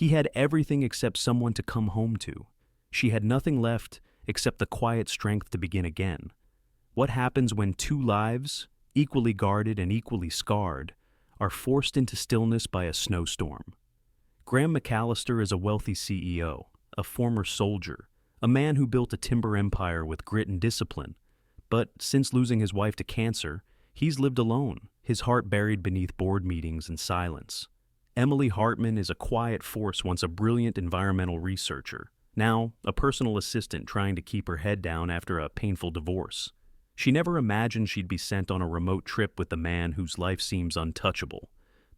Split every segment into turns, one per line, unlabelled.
He had everything except someone to come home to. She had nothing left except the quiet strength to begin again. What happens when two lives, equally guarded and equally scarred, are forced into stillness by a snowstorm? Graham McAllister is a wealthy CEO, a former soldier, a man who built a timber empire with grit and discipline. But since losing his wife to cancer, he's lived alone, his heart buried beneath board meetings and silence. Emily Hartman is a quiet force, once a brilliant environmental researcher, now a personal assistant trying to keep her head down after a painful divorce. She never imagined she'd be sent on a remote trip with the man whose life seems untouchable.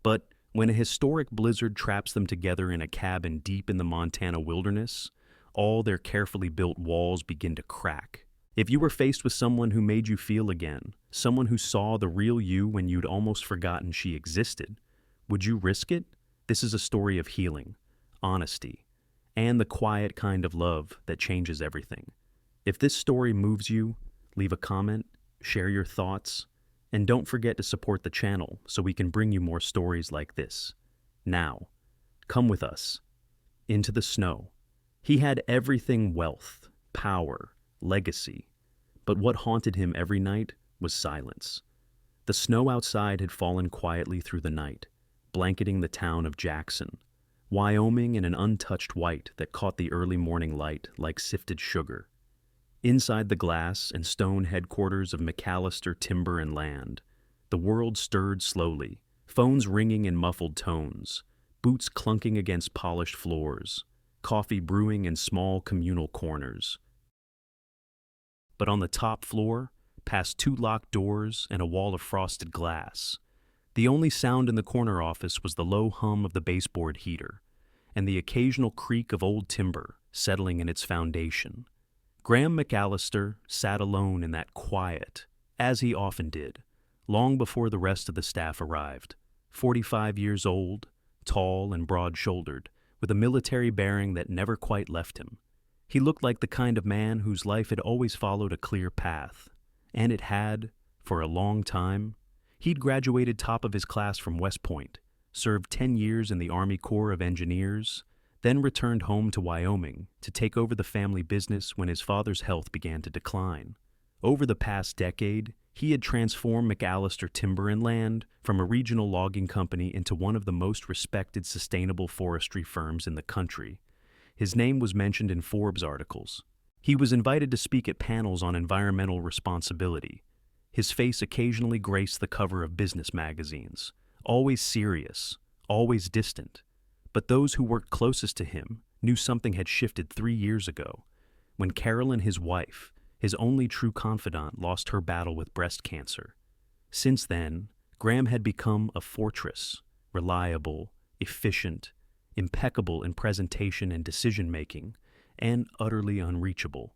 But when a historic blizzard traps them together in a cabin deep in the Montana wilderness, all their carefully built walls begin to crack. If you were faced with someone who made you feel again, someone who saw the real you when you'd almost forgotten she existed, would you risk it? This is a story of healing, honesty, and the quiet kind of love that changes everything. If this story moves you, leave a comment, share your thoughts, and don't forget to support the channel so we can bring you more stories like this. Now, come with us into the snow. He had everything: wealth, power, legacy. But what haunted him every night was silence. The snow outside had fallen quietly through the night, blanketing the town of Jackson, Wyoming, in an untouched white that caught the early morning light like sifted sugar. Inside the glass and stone headquarters of McAllister Timber and Land, the world stirred slowly, phones ringing in muffled tones, boots clunking against polished floors, coffee brewing in small communal corners. But on the top floor, past two locked doors and a wall of frosted glass, the only sound in the corner office was the low hum of the baseboard heater and the occasional creak of old timber settling in its foundation. Graham McAllister sat alone in that quiet, as he often did, long before the rest of the staff arrived. 45 years old, tall and broad-shouldered, with a military bearing that never quite left him. He looked like the kind of man whose life had always followed a clear path, and it had, for a long time. He'd graduated top of his class from West Point, served 10 years in the Army Corps of Engineers, then returned home to Wyoming to take over the family business when his father's health began to decline. Over the past decade, he had transformed McAllister Timber and Land from a regional logging company into one of the most respected sustainable forestry firms in the country. His name was mentioned in Forbes articles. He was invited to speak at panels on environmental responsibility. His face occasionally graced the cover of business magazines, always serious, always distant. But those who worked closest to him knew something had shifted 3 years ago, when Carolyn, his wife, his only true confidant, lost her battle with breast cancer. Since then, Graham had become a fortress, reliable, efficient, impeccable in presentation and decision-making, and utterly unreachable.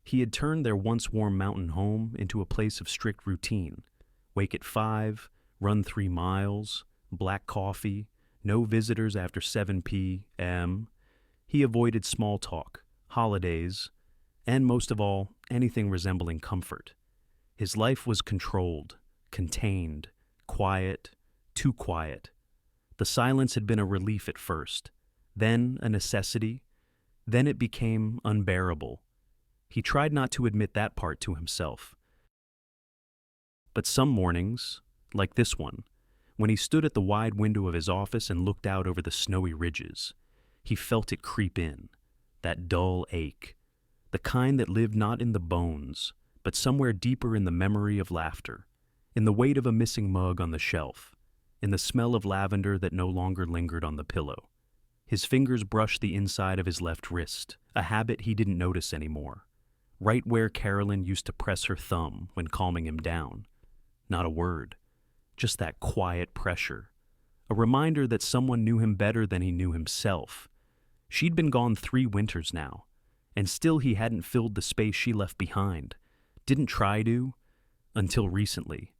He had turned their once warm mountain home into a place of strict routine. Wake at 5, run 3 miles, black coffee, no visitors after 7 p.m. He avoided small talk, holidays, and most of all, anything resembling comfort. His life was controlled, contained, quiet, too quiet. The silence had been a relief at first, then a necessity, then it became unbearable. He tried not to admit that part to himself. But some mornings, like this one, when he stood at the wide window of his office and looked out over the snowy ridges, he felt it creep in, that dull ache, the kind that lived not in the bones, but somewhere deeper in the memory of laughter, in the weight of a missing mug on the shelf, in the smell of lavender that no longer lingered on the pillow. His fingers brushed the inside of his left wrist, a habit he didn't notice anymore, right where Carolyn used to press her thumb when calming him down. Not a word, just that quiet pressure, a reminder that someone knew him better than he knew himself. She'd been gone 3 winters now, and still he hadn't filled the space she left behind, didn't try to, until recently.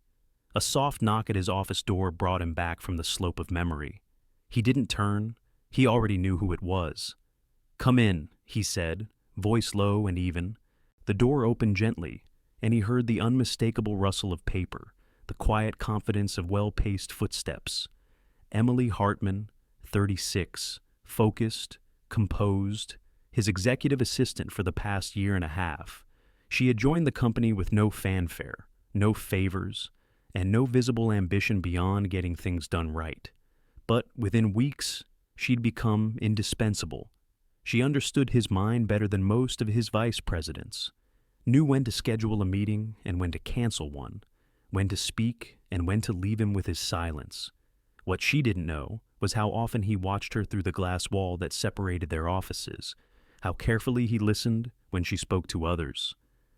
A soft knock at his office door brought him back from the slope of memory. He didn't turn. He already knew who it was. "Come in," he said, voice low and even. The door opened gently, and he heard the unmistakable rustle of paper, the quiet confidence of well-paced footsteps. Emily Hartman, 36, focused, composed, his executive assistant for the past year and a half. She had joined the company with no fanfare, no favors, and no visible ambition beyond getting things done right. But within weeks, she'd become indispensable. She understood his mind better than most of his vice presidents, knew when to schedule a meeting and when to cancel one, when to speak and when to leave him with his silence. What she didn't know was how often he watched her through the glass wall that separated their offices, how carefully he listened when she spoke to others,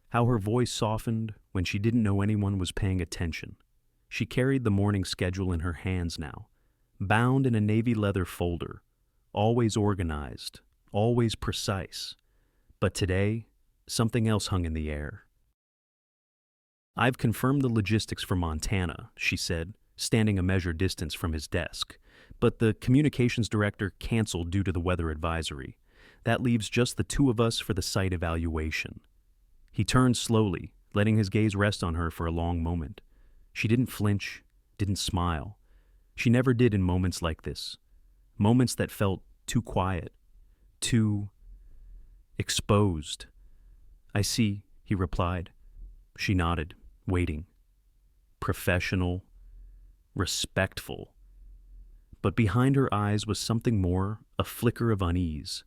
how her voice softened when she didn't know anyone was paying attention. She carried the morning schedule in her hands now, bound in a navy leather folder, always organized, always precise. But today, something else hung in the air. "I've confirmed the logistics for Montana," she said, standing a measured distance from his desk. "But the communications director canceled due to the weather advisory. That leaves just the two of us for the site evaluation." He turned slowly, letting his gaze rest on her for a long moment. She didn't flinch, didn't smile. She never did in moments like this. Moments that felt too quiet, too exposed. "I see," he replied. She nodded, waiting. Professional, respectful. But behind her eyes was something more, a flicker of unease.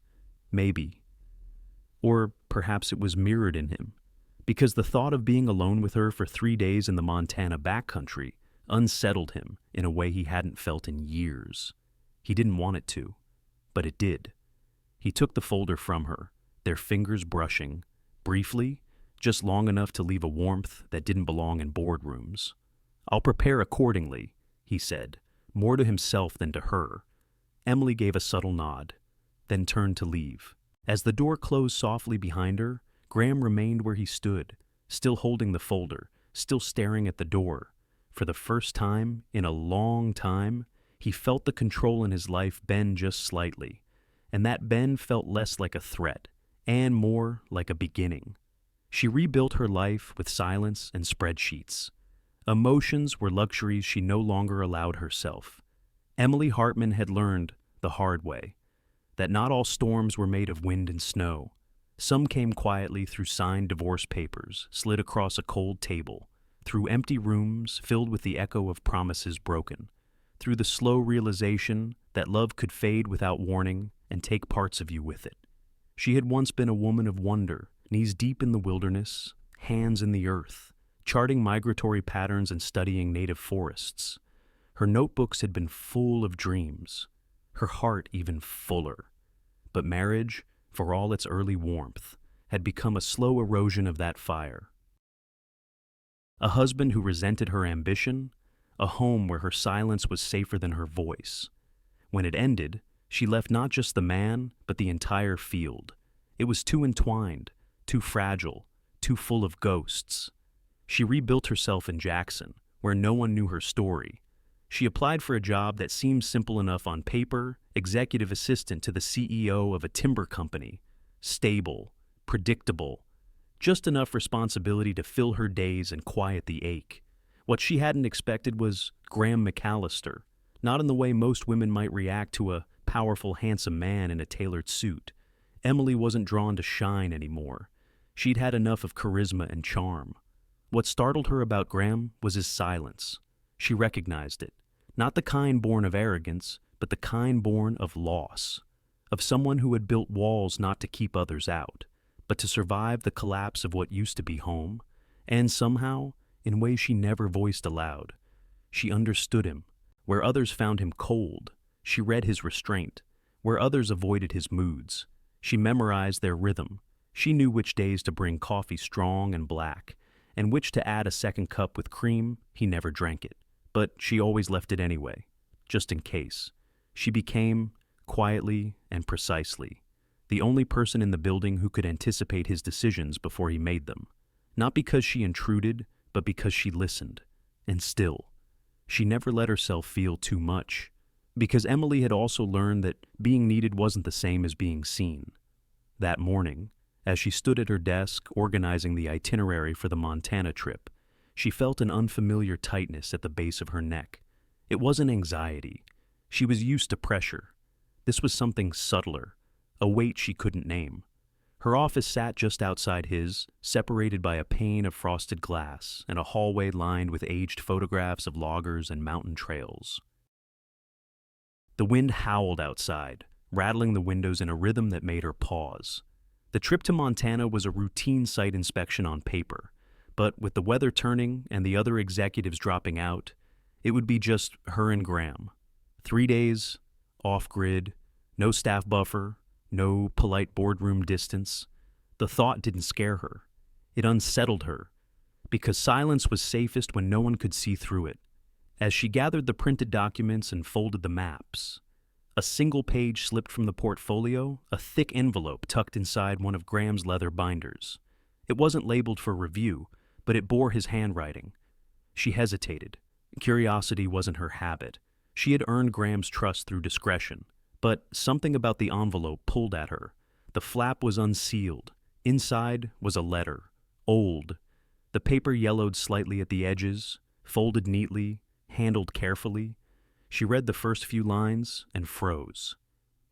Maybe. Or perhaps it was mirrored in him, because the thought of being alone with her for 3 days in the Montana backcountry unsettled him in a way he hadn't felt in years. He didn't want it to, but it did. He took the folder from her, their fingers brushing, briefly, just long enough to leave a warmth that didn't belong in boardrooms. "I'll prepare accordingly," he said, more to himself than to her. Emily gave a subtle nod, then turned to leave. As the door closed softly behind her, Graham remained where he stood, still holding the folder, still staring at the door. For the first time in a long time, he felt the control in his life bend just slightly, and that bend felt less like a threat and more like a beginning. She rebuilt her life with silence and spreadsheets. Emotions were luxuries she no longer allowed herself. Emily Hartman had learned the hard way that not all storms were made of wind and snow. Some came quietly through signed divorce papers, slid across a cold table, through empty rooms filled with the echo of promises broken, through the slow realization that love could fade without warning and take parts of you with it. She had once been a woman of wonder, knees deep in the wilderness, hands in the earth, charting migratory patterns and studying native forests. Her notebooks had been full of dreams, her heart even fuller. But marriage, for all its early warmth, had become a slow erosion of that fire. A husband who resented her ambition, a home where her silence was safer than her voice. When it ended, she left not just the man, but the entire field. It was too entwined, too fragile, too full of ghosts. She rebuilt herself in Jackson, where no one knew her story. She applied for a job that seemed simple enough on paper, executive assistant to the CEO of a timber company. Stable, predictable, just enough responsibility to fill her days and quiet the ache. What she hadn't expected was Graham McAllister, not in the way most women might react to a powerful, handsome man in a tailored suit. Emily wasn't drawn to shine anymore. She'd had enough of charisma and charm. What startled her about Graham was his silence. She recognized it, not the kind born of arrogance, but the kind born of loss, of someone who had built walls not to keep others out, but to survive the collapse of what used to be home, and somehow, in ways she never voiced aloud. She understood him. Where others found him cold, she read his restraint. Where others avoided his moods, she memorized their rhythm. She knew which days to bring coffee strong and black, and which to add a second cup with cream. He never drank it, but she always left it anyway, just in case. She became, quietly and precisely, the only person in the building who could anticipate his decisions before he made them. Not because she intruded, but because she listened. And still, she never let herself feel too much, because Emily had also learned that being needed wasn't the same as being seen. That morning, as she stood at her desk organizing the itinerary for the Montana trip, she felt an unfamiliar tightness at the base of her neck. It wasn't anxiety. She was used to pressure. This was something subtler, a weight she couldn't name. Her office sat just outside his, separated by a pane of frosted glass and a hallway lined with aged photographs of loggers and mountain trails. The wind howled outside, rattling the windows in a rhythm that made her pause. The trip to Montana was a routine site inspection on paper, but with the weather turning and the other executives dropping out, it would be just her and Graham. 3 days, off-grid, no staff buffer, no polite boardroom distance. The thought didn't scare her. It unsettled her, because silence was safest when no one could see through it. As she gathered the printed documents and folded the maps, a single page slipped from the portfolio, a thick envelope tucked inside one of Graham's leather binders. It wasn't labeled for review, but it bore his handwriting. She hesitated. Curiosity wasn't her habit. She had earned Graham's trust through discretion. But something about the envelope pulled at her. The flap was unsealed. Inside was a letter, old. The paper yellowed slightly at the edges, folded neatly, handled carefully. She read the first few lines and froze.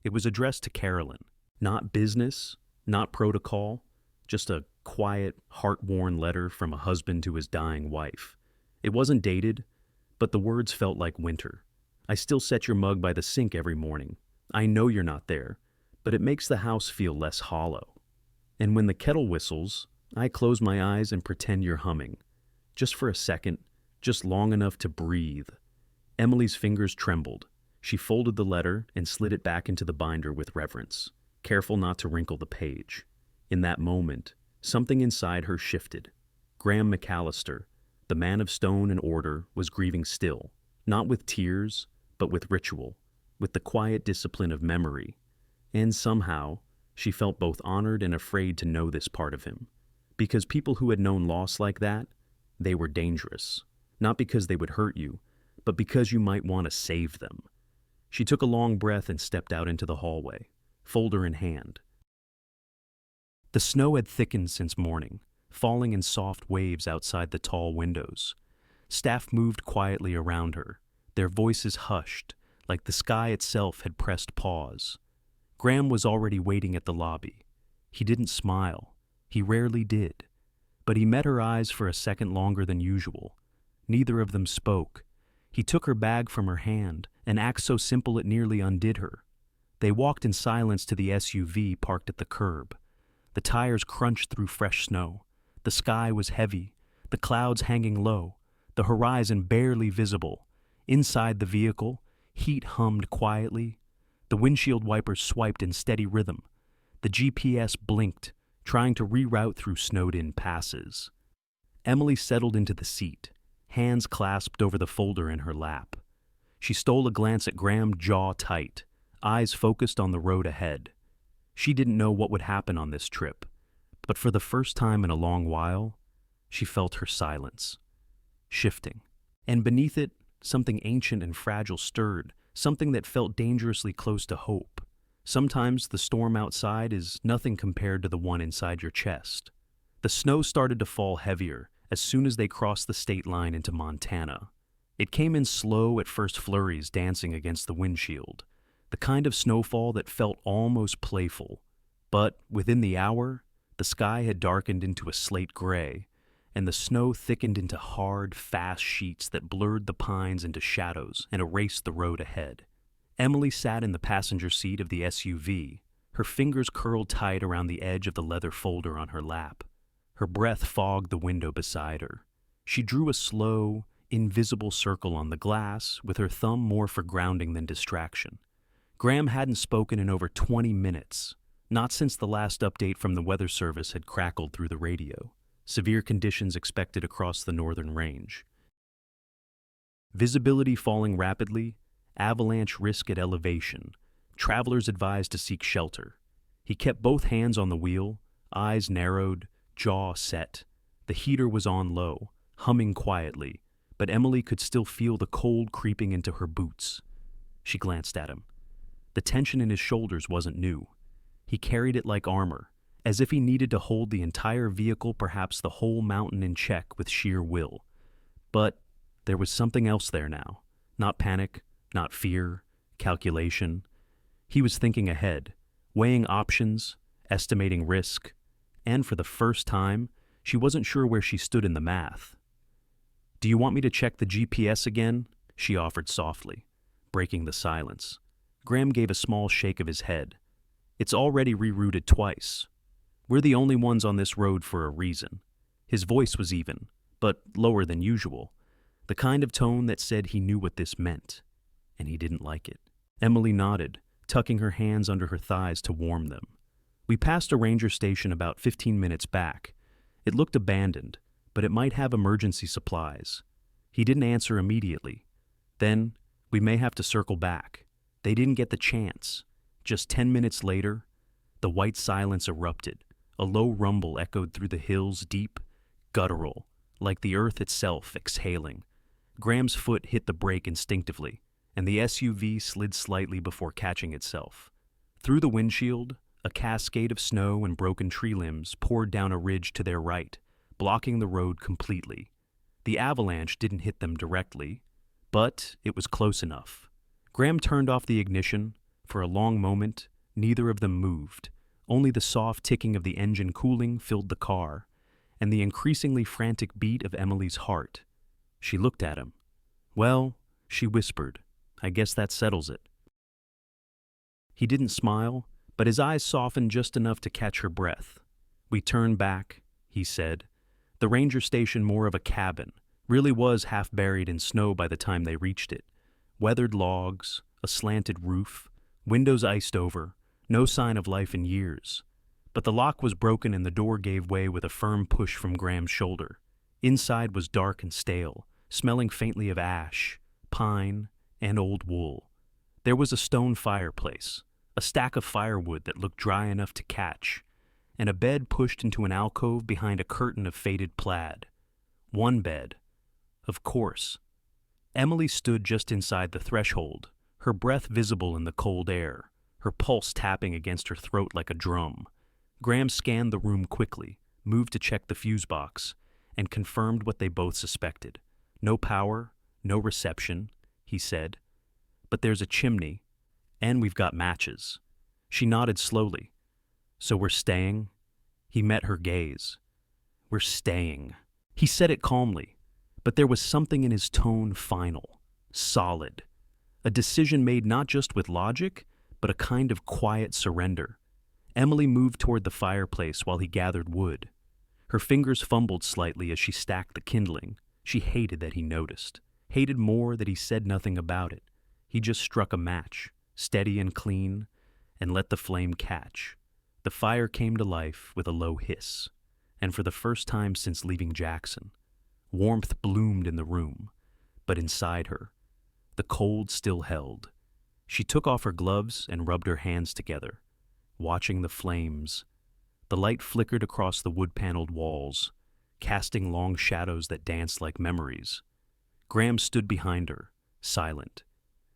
It was addressed to Carolyn. Not business, not protocol, just a quiet, heart-worn letter from a husband to his dying wife. It wasn't dated, but the words felt like winter. I still set your mug by the sink every morning. I know you're not there, but it makes the house feel less hollow. And when the kettle whistles, I close my eyes and pretend you're humming. Just for a second, just long enough to breathe. Emily's fingers trembled. She folded the letter and slid it back into the binder with reverence, careful not to wrinkle the page. In that moment, something inside her shifted. Graham McAllister, the man of stone and order, was grieving still, not with tears, but with ritual, with the quiet discipline of memory. And somehow, she felt both honored and afraid to know this part of him. Because people who had known loss like that, they were dangerous. Not because they would hurt you, but because you might want to save them. She took a long breath and stepped out into the hallway, folder in hand. The snow had thickened since morning, falling in soft waves outside the tall windows. Staff moved quietly around her, their voices hushed, like the sky itself had pressed pause. Graham was already waiting at the lobby. He didn't smile. He rarely did. But he met her eyes for a second longer than usual. Neither of them spoke. He took her bag from her hand, an act so simple it nearly undid her. They walked in silence to the SUV parked at the curb. The tires crunched through fresh snow. The sky was heavy, the clouds hanging low, the horizon barely visible. Inside the vehicle, heat hummed quietly. The windshield wipers swiped in steady rhythm. The GPS blinked, trying to reroute through snowed-in passes. Emily settled into the seat, hands clasped over the folder in her lap. She stole a glance at Graham, jaw tight, eyes focused on the road ahead. She didn't know what would happen on this trip, but for the first time in a long while, she felt her silence, shifting. And beneath it, something ancient and fragile stirred, something that felt dangerously close to hope. Sometimes the storm outside is nothing compared to the one inside your chest. The snow started to fall heavier as soon as they crossed the state line into Montana. It came in slow at first flurries dancing against the windshield, the kind of snowfall that felt almost playful. But within the hour, the sky had darkened into a slate gray, and the snow thickened into hard, fast sheets that blurred the pines into shadows and erased the road ahead. Emily sat in the passenger seat of the SUV, her fingers curled tight around the edge of the leather folder on her lap. Her breath fogged the window beside her. She drew a slow, invisible circle on the glass, with her thumb more for grounding than distraction. Graham hadn't spoken in over 20 minutes, not since the last update from the weather service had crackled through the radio. Severe conditions expected across the northern range. Visibility falling rapidly, avalanche risk at elevation. Travelers advised to seek shelter. He kept both hands on the wheel, eyes narrowed, jaw set. The heater was on low, humming quietly, but Emily could still feel the cold creeping into her boots. She glanced at him. The tension in his shoulders wasn't new. He carried it like armor, as if he needed to hold the entire vehicle, perhaps the whole mountain, in check with sheer will. But there was something else there now. Not panic, not fear, calculation. He was thinking ahead, weighing options, estimating risk, and for the first time, she wasn't sure where she stood in the math. "Do you want me to check the GPS again?" she offered softly, breaking the silence. Graham gave a small shake of his head. "It's already rerouted twice. We're the only ones on this road for a reason." His voice was even, but lower than usual, the kind of tone that said he knew what this meant, and he didn't like it. Emily nodded, tucking her hands under her thighs to warm them. "We passed a ranger station about 15 minutes back. It looked abandoned, but it might have emergency supplies." He didn't answer immediately. "Then, we may have to circle back." They didn't get the chance. Just 10 minutes later, the white silence erupted. A low rumble echoed through the hills, deep, guttural, like the earth itself exhaling. Graham's foot hit the brake instinctively, and the SUV slid slightly before catching itself. Through the windshield, a cascade of snow and broken tree limbs poured down a ridge to their right, blocking the road completely. The avalanche didn't hit them directly, but it was close enough. Graham turned off the ignition. For a long moment, neither of them moved. Only the soft ticking of the engine cooling filled the car, and the increasingly frantic beat of Emily's heart. She looked at him. "Well," she whispered, "I guess that settles it." He didn't smile, but his eyes softened just enough to catch her breath. "We turned back," he said. The ranger station, more of a cabin, really was half buried in snow by the time they reached it. Weathered logs, a slanted roof, windows iced over, no sign of life in years. But the lock was broken and the door gave way with a firm push from Graham's shoulder. Inside was dark and stale, smelling faintly of ash, pine, and old wool. There was a stone fireplace, a stack of firewood that looked dry enough to catch, and a bed pushed into an alcove behind a curtain of faded plaid. One bed, of course. Emily stood just inside the threshold, her breath visible in the cold air, her pulse tapping against her throat like a drum. Graham scanned the room quickly, moved to check the fuse box, and confirmed what they both suspected. "No power, no reception," he said. "But there's a chimney, and we've got matches." She nodded slowly. "So we're staying?" He met her gaze. "We're staying." He said it calmly, but there was something in his tone final, solid. A decision made not just with logic, but a kind of quiet surrender. Emily moved toward the fireplace while he gathered wood. Her fingers fumbled slightly as she stacked the kindling. She hated that he noticed, hated more that he said nothing about it. He just struck a match, steady and clean, and let the flame catch. The fire came to life with a low hiss, and for the first time since leaving Jackson, warmth bloomed in the room, but inside her, the cold still held. She took off her gloves and rubbed her hands together, watching the flames. The light flickered across the wood-paneled walls, casting long shadows that danced like memories. Graham stood behind her, silent.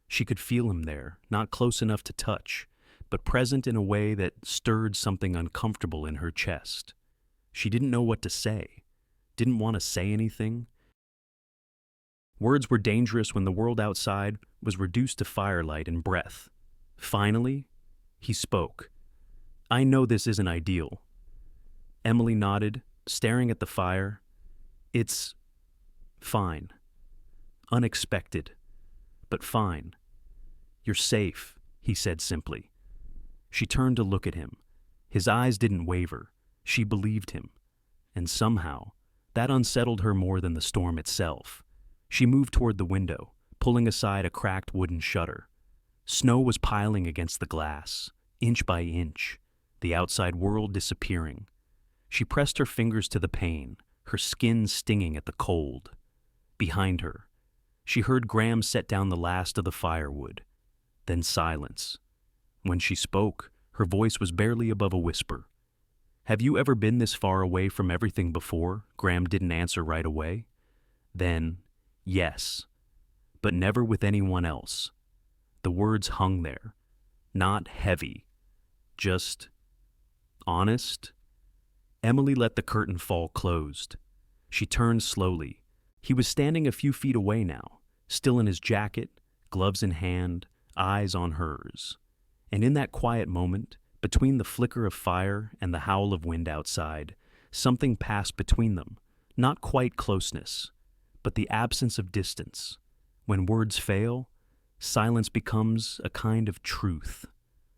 She could feel him there, not close enough to touch, but present in a way that stirred something uncomfortable in her chest. She didn't know what to say, didn't want to say anything. Words were dangerous when the world outside was reduced to firelight and breath. Finally, he spoke. "I know this isn't ideal." Emily nodded, staring at the fire. "It's fine. Unexpected, but fine. You're safe," he said simply. She turned to look at him. His eyes didn't waver. She believed him. And somehow, that unsettled her more than the storm itself. She moved toward the window, pulling aside a cracked wooden shutter. Snow was piling against the glass, inch by inch, the outside world disappearing. She pressed her fingers to the pane, her skin stinging at the cold. Behind her, she heard Graham set down the last of the firewood. Then silence. When she spoke, her voice was barely above a whisper. "Have you ever been this far away from everything before?" Graham didn't answer right away. Then, "Yes, but never with anyone else." The words hung there, not heavy, just honest. Emily let the curtain fall closed. She turned slowly. He was standing a few feet away now, still in his jacket, gloves in hand, eyes on hers. And in that quiet moment, between the flicker of fire and the howl of wind outside, something passed between them, not quite closeness, but the absence of distance. When words fail, silence becomes a kind of truth.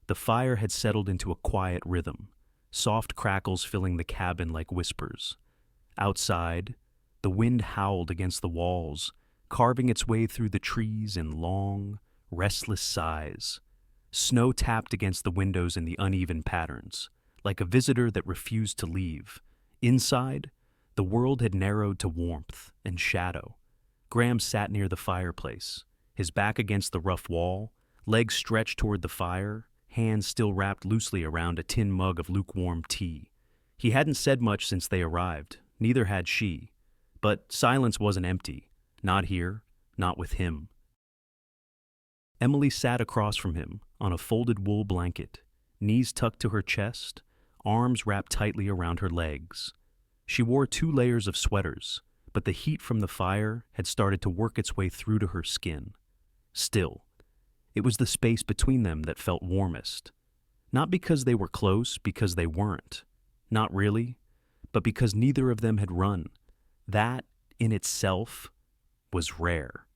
The fire had settled into a quiet rhythm, soft crackles filling the cabin like whispers. Outside, the wind howled against the walls, carving its way through the trees in long, restless sighs. Snow tapped against the windows in the uneven patterns, like a visitor that refused to leave. Inside, the world had narrowed to warmth and shadow. Graham sat near the fireplace, his back against the rough wall, legs stretched toward the fire, hands still wrapped loosely around a tin mug of lukewarm tea. He hadn't said much since they arrived, neither had she. But silence wasn't empty. Not here, not with him. Emily sat across from him on a folded wool blanket, knees tucked to her chest, arms wrapped tightly around her legs. She wore 2 layers of sweaters, but the heat from the fire had started to work its way through to her skin. Still, it was the space between them that felt warmest. Not because they were close, because they weren't. Not really, but because neither of them had run. That, in itself, was rare.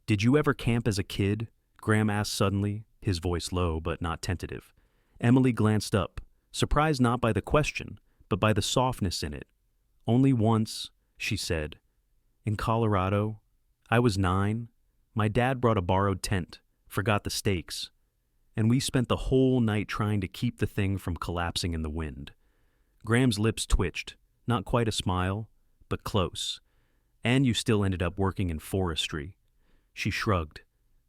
"Did you ever camp as a kid?" Graham asked suddenly, his voice low but not tentative. Emily glanced up, surprised not by the question, but by the softness in it. "Only once," she said. "In Colorado. I was 9. My dad brought a borrowed tent, forgot the stakes, and we spent the whole night trying to keep the thing from collapsing in the wind." Graham's lips twitched, not quite a smile, but close. "And you still ended up working in forestry." She shrugged.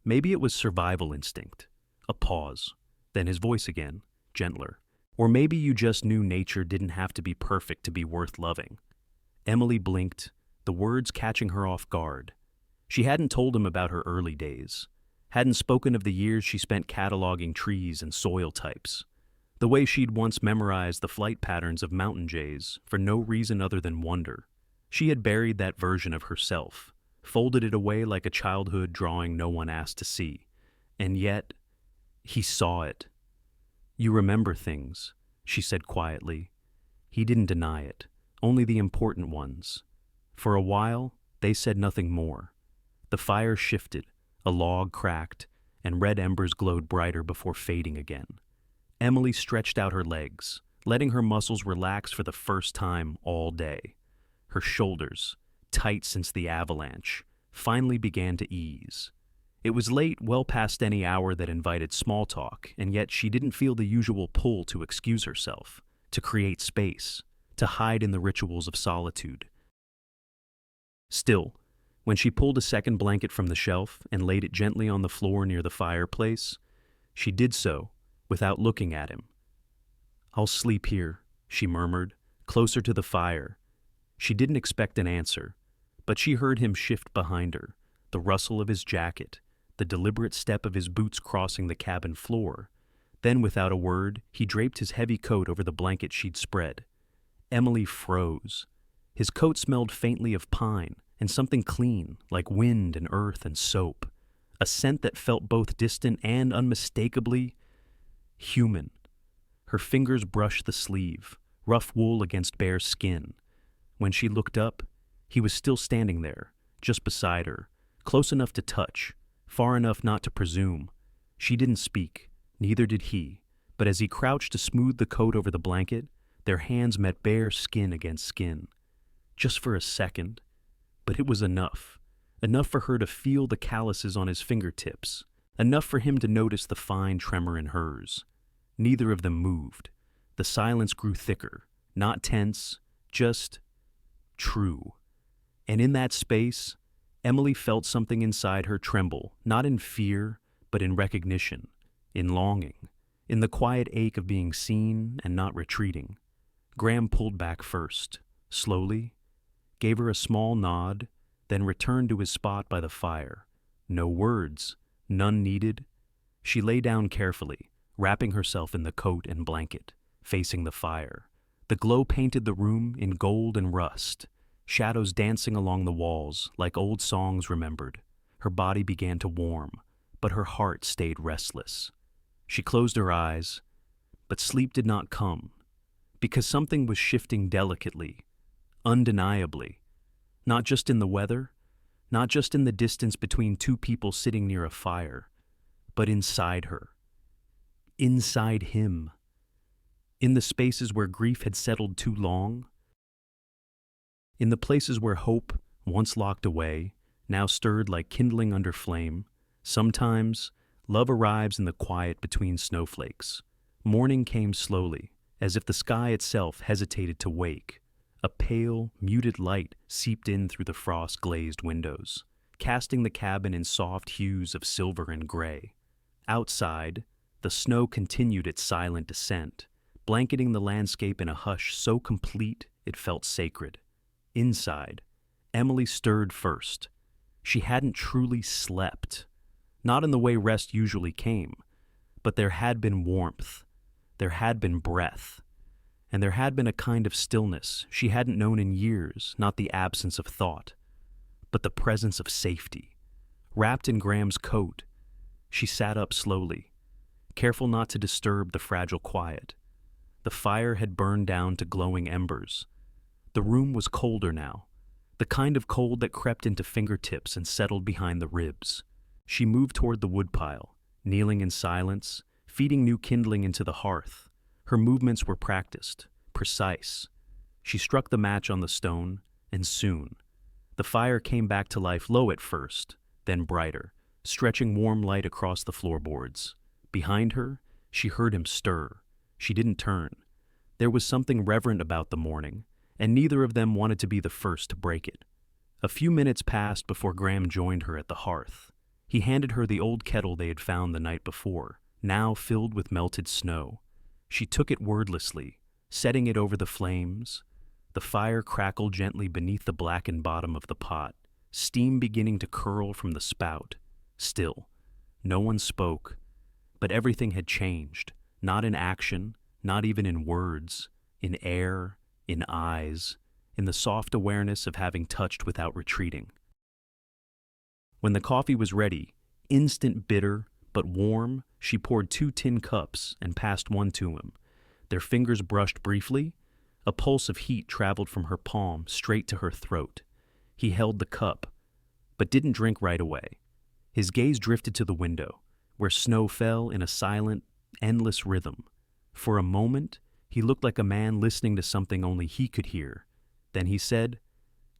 Maybe it was survival instinct. A pause. Then his voice again, gentler. "Or maybe you just knew nature didn't have to be perfect to be worth loving." Emily blinked, the words catching her off guard. She hadn't told him about her early days, hadn't spoken of the years she spent cataloging trees and soil types, the way she'd once memorized the flight patterns of mountain jays for no reason other than wonder. She had buried that version of herself, folded it away like a childhood drawing no one asked to see. And yet, he saw it. "You remember things," she said quietly. He didn't deny it, only the important ones. For a while, they said nothing more. The fire shifted, a log cracked, and red embers glowed brighter before fading again. Emily stretched out her legs, letting her muscles relax for the first time all day. Her shoulders, tight since the avalanche, finally began to ease. It was late, well past any hour that invited small talk, and yet she didn't feel the usual pull to excuse herself, to create space, to hide in the rituals of solitude. Still, when she pulled a second blanket from the shelf and laid it gently on the floor near the fireplace, she did so without looking at him. "I'll sleep here," she murmured, closer to the fire. She didn't expect an answer, but she heard him shift behind her, the rustle of his jacket, the deliberate step of his boots crossing the cabin floor. Then, without a word, he draped his heavy coat over the blanket she'd spread. Emily froze. His coat smelled faintly of pine and something clean, like wind and earth and soap, a scent that felt both distant and unmistakably human. Her fingers brushed the sleeve, rough wool against bare skin. When she looked up, he was still standing there, just beside her, close enough to touch, far enough not to presume. She didn't speak, neither did he, but as he crouched to smooth the coat over the blanket, their hands met bare skin against skin. Just for a second, but it was enough. Enough for her to feel the calluses on his fingertips, enough for him to notice the fine tremor in hers. Neither of them moved. The silence grew thicker, not tense, just true. And in that space, Emily felt something inside her tremble, not in fear, but in recognition, in longing, in the quiet ache of being seen and not retreating. Graham pulled back first, slowly, gave her a small nod, then returned to his spot by the fire. No words, none needed. She lay down carefully, wrapping herself in the coat and blanket, facing the fire. The glow painted the room in gold and rust, shadows dancing along the walls like old songs remembered. Her body began to warm, but her heart stayed restless. She closed her eyes, but sleep did not come, because something was shifting delicately, undeniably, not just in the weather, not just in the distance between two people sitting near a fire, but inside her, inside him, in the spaces where grief had settled too long, in the places where hope, once locked away, now stirred like kindling under flame. Sometimes, love arrives in the quiet between snowflakes. Morning came slowly, as if the sky itself hesitated to wake. A pale, muted light seeped in through the frost-glazed windows, casting the cabin in soft hues of silver and gray. Outside, the snow continued its silent descent, blanketing the landscape in a hush so complete it felt sacred. Inside, Emily stirred first. She hadn't truly slept, not in the way rest usually came, but there had been warmth, there had been breath, and there had been a kind of stillness she hadn't known in years, not the absence of thought, but the presence of safety. Wrapped in Graham's coat, she sat up slowly, careful not to disturb the fragile quiet. The fire had burned down to glowing embers. The room was colder now, the kind of cold that crept into fingertips and settled behind the ribs. She moved toward the woodpile, kneeling in silence, feeding new kindling into the hearth. Her movements were practiced, precise. She struck the match on the stone, and soon, the fire came back to life, low at first, then brighter, stretching warm light across the floorboards. Behind her, she heard him stir. She didn't turn. There was something reverent about the morning, and neither of them wanted to be the first to break it. A few minutes passed before Graham joined her at the hearth. He handed her the old kettle they had found the night before, now filled with melted snow. She took it wordlessly, setting it over the flames. The fire crackled gently beneath the blackened bottom of the pot, steam beginning to curl from the spout. Still, no one spoke, but everything had changed, not in action, not even in words, in air, in eyes, in the soft awareness of having touched without retreating. When the coffee was ready, instant bitter but warm, she poured 2 tin cups and passed one to him. Their fingers brushed briefly. A pulse of heat traveled from her palm straight to her throat. He held the cup, but didn't drink right away. His gaze drifted to the window, where snow fell in a silent, endless rhythm. For a moment, he looked like a man listening to something only he could hear. Then he said,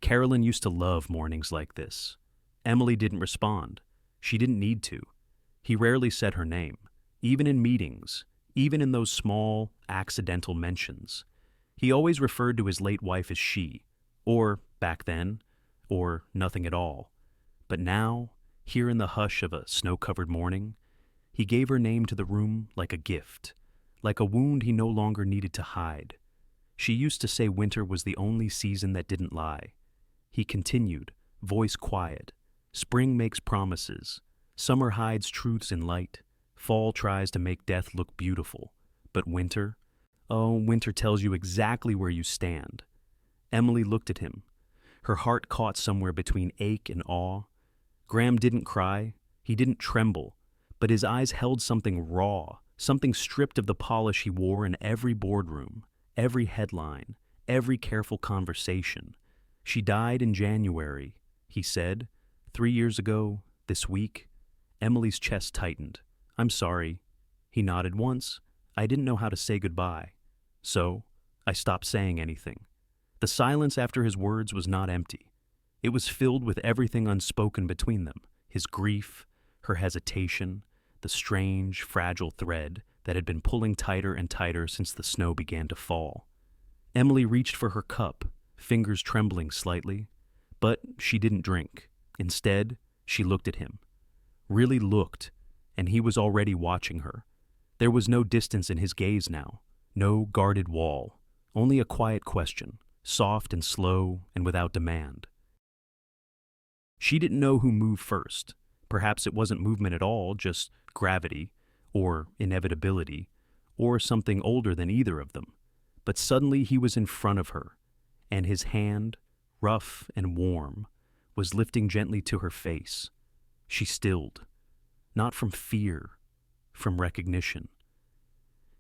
"Carolyn used to love mornings like this." Emily didn't respond. She didn't need to. He rarely said her name, even in meetings, even in those small, accidental mentions. He always referred to his late wife as she, or back then, or nothing at all. But now, here in the hush of a snow-covered morning, he gave her name to the room like a gift, like a wound he no longer needed to hide. She used to say winter was the only season that didn't lie. He continued, voice quiet. Spring makes promises. Summer hides truths in light. Fall tries to make death look beautiful. But winter? Oh, winter tells you exactly where you stand. Emily looked at him. Her heart caught somewhere between ache and awe. Graham didn't cry. He didn't tremble. But his eyes held something raw, something stripped of the polish he wore in every boardroom, every headline, every careful conversation. She died in January, he said. 3 years ago, this week. Emily's chest tightened. I'm sorry. He nodded once. I didn't know how to say goodbye. So, I stopped saying anything. The silence after his words was not empty. It was filled with everything unspoken between them, his grief, her hesitation, the strange, fragile thread that had been pulling tighter and tighter since the snow began to fall. Emily reached for her cup, fingers trembling slightly, but she didn't drink. Instead, she looked at him. Really looked, and he was already watching her. There was no distance in his gaze now, no guarded wall, only a quiet question, soft and slow and without demand. She didn't know who moved first. Perhaps it wasn't movement at all, just gravity, or inevitability, or something older than either of them. But suddenly he was in front of her, and his hand, rough and warm, was lifting gently to her face. She stilled, not from fear, from recognition.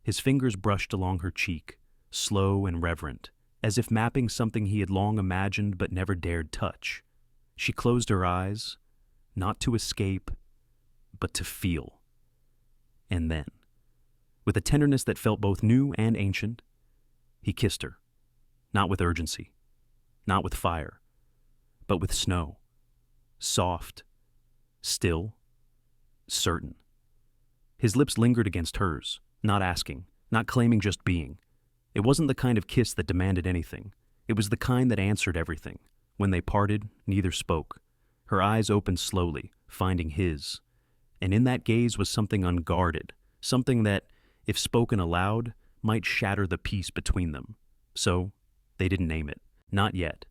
His fingers brushed along her cheek, slow and reverent, as if mapping something he had long imagined but never dared touch. She closed her eyes, not to escape, but to feel. And then, with a tenderness that felt both new and ancient, he kissed her, not with urgency, not with fire, but with snow, soft, still, certain. His lips lingered against hers, not asking, not claiming, just being. It wasn't the kind of kiss that demanded anything. It was the kind that answered everything. When they parted, neither spoke. Her eyes opened slowly, finding his. And in that gaze was something unguarded, something that, if spoken aloud, might shatter the peace between them. So, they didn't name it. Not yet.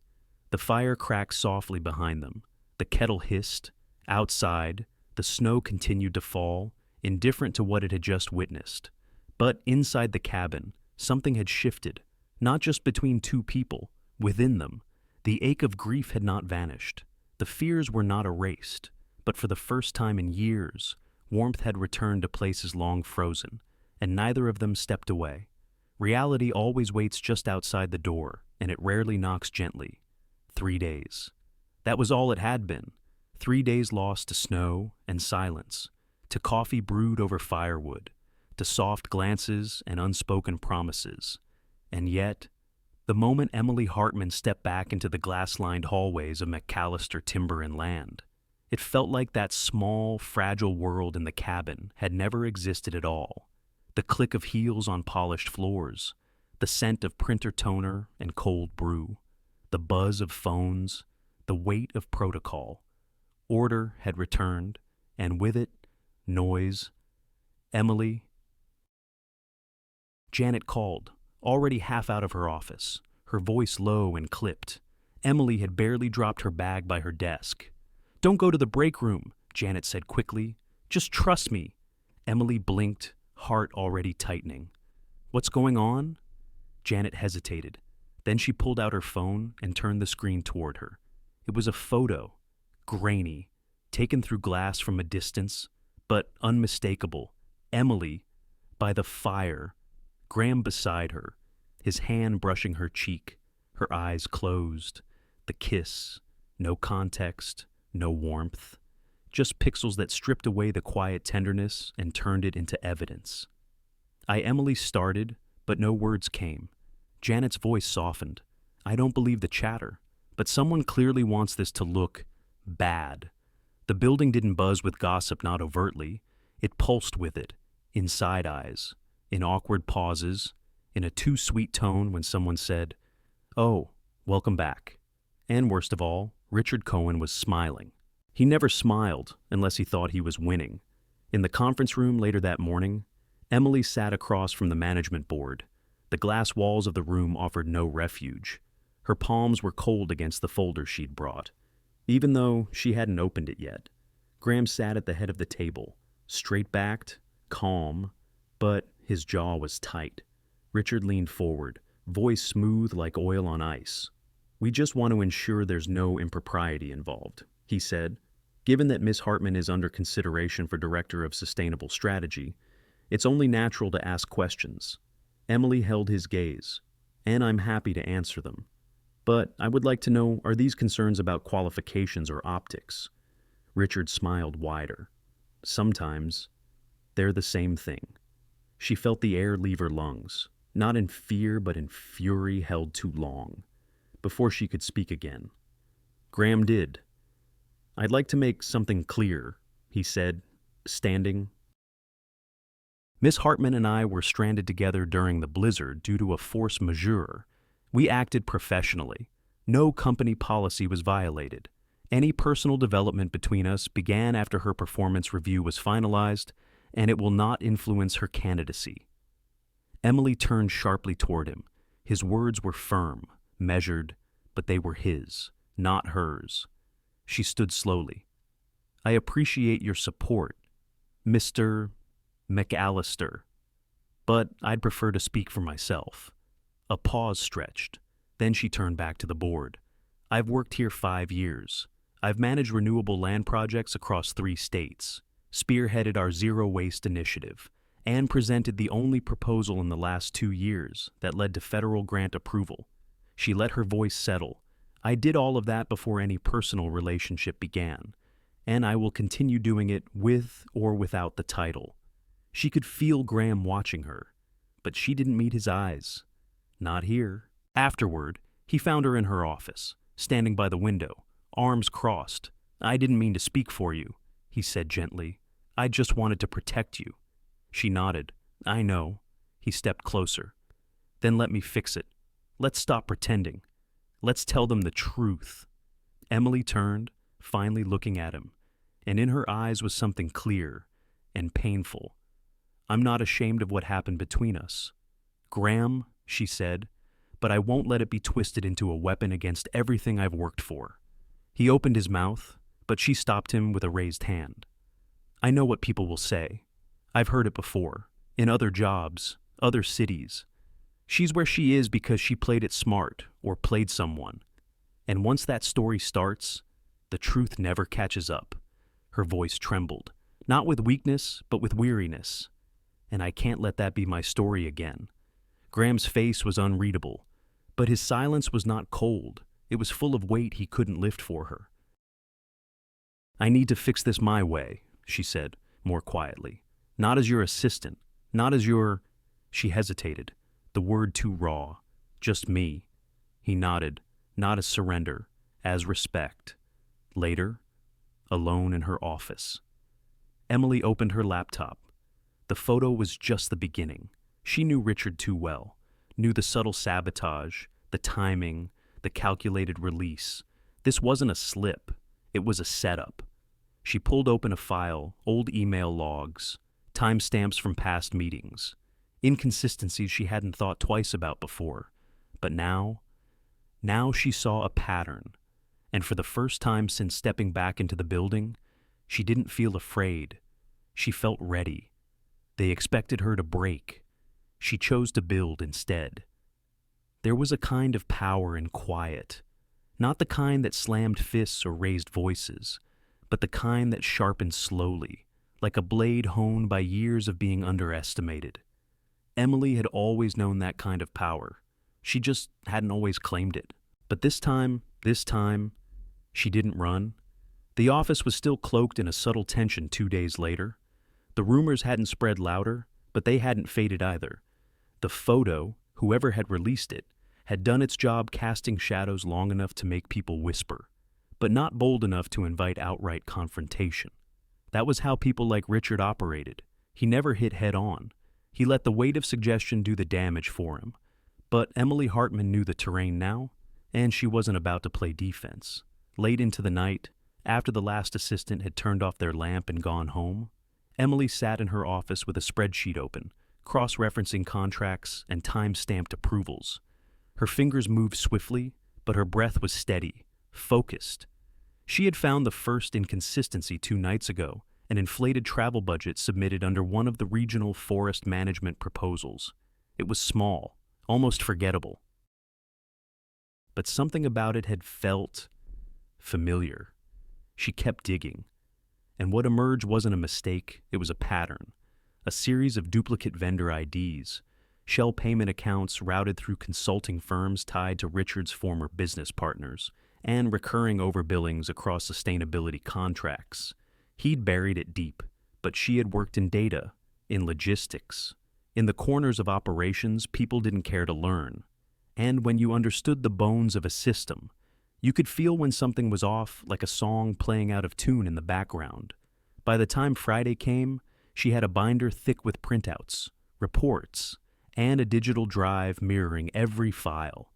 The fire cracked softly behind them. The kettle hissed. Outside, the snow continued to fall, indifferent to what it had just witnessed. But inside the cabin, something had shifted, not just between two people, within them. The ache of grief had not vanished. The fears were not erased, but for the first time in years, warmth had returned to places long frozen, and neither of them stepped away. Reality always waits just outside the door, and it rarely knocks gently. 3 days. That was all it had been. 3 days lost to snow and silence, to coffee brewed over firewood, to soft glances and unspoken promises. And yet, the moment Emily Hartman stepped back into the glass-lined hallways of McAllister Timber and Land, it felt like that small, fragile world in the cabin had never existed at all. The click of heels on polished floors, the scent of printer toner and cold brew, the buzz of phones, the weight of protocol. Order had returned, and with it, noise. Emily. Janet called, already half out of her office, her voice low and clipped. Emily had barely dropped her bag by her desk. "Don't go to the break room," Janet said quickly. "Just trust me." Emily blinked, heart already tightening. "What's going on?" Janet hesitated. Then she pulled out her phone and turned the screen toward her. It was a photo, grainy, taken through glass from a distance, but unmistakable. Emily, by the fire, Graham beside her, his hand brushing her cheek, her eyes closed. The kiss, no context, no warmth, just pixels that stripped away the quiet tenderness and turned it into evidence. Emily started, but no words came. Janet's voice softened. "I don't believe the chatter, but someone clearly wants this to look bad." The building didn't buzz with gossip, not overtly. It pulsed with it, in side eyes, in awkward pauses, in a too sweet tone when someone said, "Oh, welcome back." And worst of all, Richard Cohen was smiling. He never smiled unless he thought he was winning. In the conference room later that morning, Emily sat across from the management board. The glass walls of the room offered no refuge. Her palms were cold against the folder she'd brought, even though she hadn't opened it yet. Graham sat at the head of the table, straight-backed, calm, but his jaw was tight. Richard leaned forward, voice smooth like oil on ice. "We just want to ensure there's no impropriety involved," he said. "Given that Miss Hartman is under consideration for Director of Sustainable Strategy, it's only natural to ask questions." Emily held his gaze, "And I'm happy to answer them. But I would like to know, are these concerns about qualifications or optics?" Richard smiled wider. "Sometimes they're the same thing." She felt the air leave her lungs, not in fear but in fury held too long, before she could speak again. Graham did. "I'd like to make something clear," he said, standing. "Miss Hartman and I were stranded together during the blizzard due to a force majeure. We acted professionally. No company policy was violated. Any personal development between us began after her performance review was finalized, and it will not influence her candidacy." Emily turned sharply toward him. His words were firm, measured, but they were his, not hers. She stood slowly. "I appreciate your support, Mr. McAllister, but I'd prefer to speak for myself." A pause stretched. Then she turned back to the board. "I've worked here 5 years. I've managed renewable land projects across 3 states. spearheaded our zero-waste initiative, and presented the only proposal in the last 2 years that led to federal grant approval. She let her voice settle. I did all of that before any personal relationship began, and I will continue doing it with or without the title. She could feel Graham watching her, but she didn't meet his eyes. Not here. Afterward, he found her in her office, standing by the window, arms crossed. I didn't mean to speak for you, he said gently. I just wanted to protect you. She nodded. I know. He stepped closer. Then let me fix it. Let's stop pretending. Let's tell them the truth. Emily turned, finally looking at him, and in her eyes was something clear and painful. I'm not ashamed of what happened between us. Graham, she said, but I won't let it be twisted into a weapon against everything I've worked for. He opened his mouth, but she stopped him with a raised hand. I know what people will say. I've heard it before, in other jobs, other cities. She's where she is because she played it smart or played someone. And once that story starts, the truth never catches up. Her voice trembled, not with weakness, but with weariness. And I can't let that be my story again. Graham's face was unreadable, but his silence was not cold. It was full of weight he couldn't lift for her. I need to fix this my way, she said, more quietly. Not as your assistant, not as your... She hesitated, the word too raw. Just me. He nodded, not as surrender, as respect. Later, alone in her office. Emily opened her laptop. The photo was just the beginning. She knew Richard too well, knew the subtle sabotage, the timing, the calculated release. This wasn't a slip, it was a setup. She pulled open a file, old email logs, timestamps from past meetings, inconsistencies she hadn't thought twice about before. But now she saw a pattern, and for the first time since stepping back into the building, she didn't feel afraid. She felt ready. They expected her to break. She chose to build instead. There was a kind of power in quiet, not the kind that slammed fists or raised voices, but the kind that sharpened slowly, like a blade honed by years of being underestimated. Emily had always known that kind of power. She just hadn't always claimed it. But this time, she didn't run. The office was still cloaked in a subtle tension 2 days later. The rumors hadn't spread louder, but they hadn't faded either. The photo, whoever had released it, had done its job casting shadows long enough to make people whisper, but not bold enough to invite outright confrontation. That was how people like Richard operated. He never hit head on. He let the weight of suggestion do the damage for him. But Emily Hartman knew the terrain now, and she wasn't about to play defense. Late into the night, after the last assistant had turned off their lamp and gone home, Emily sat in her office with a spreadsheet open, cross-referencing contracts and time-stamped approvals. Her fingers moved swiftly, but her breath was steady, focused. She had found the first inconsistency 2 nights ago, an inflated travel budget submitted under one of the regional forest management proposals. It was small, almost forgettable. But something about it had felt familiar. She kept digging. And what emerged wasn't a mistake, it was a pattern. A series of duplicate vendor IDs, shell payment accounts routed through consulting firms tied to Richard's former business partners, and recurring overbillings across sustainability contracts. He'd buried it deep, but she had worked in data, in logistics. In the corners of operations, people didn't care to learn. And when you understood the bones of a system, you could feel when something was off, like a song playing out of tune in the background. By the time Friday came, she had a binder thick with printouts, reports, and a digital drive mirroring every file.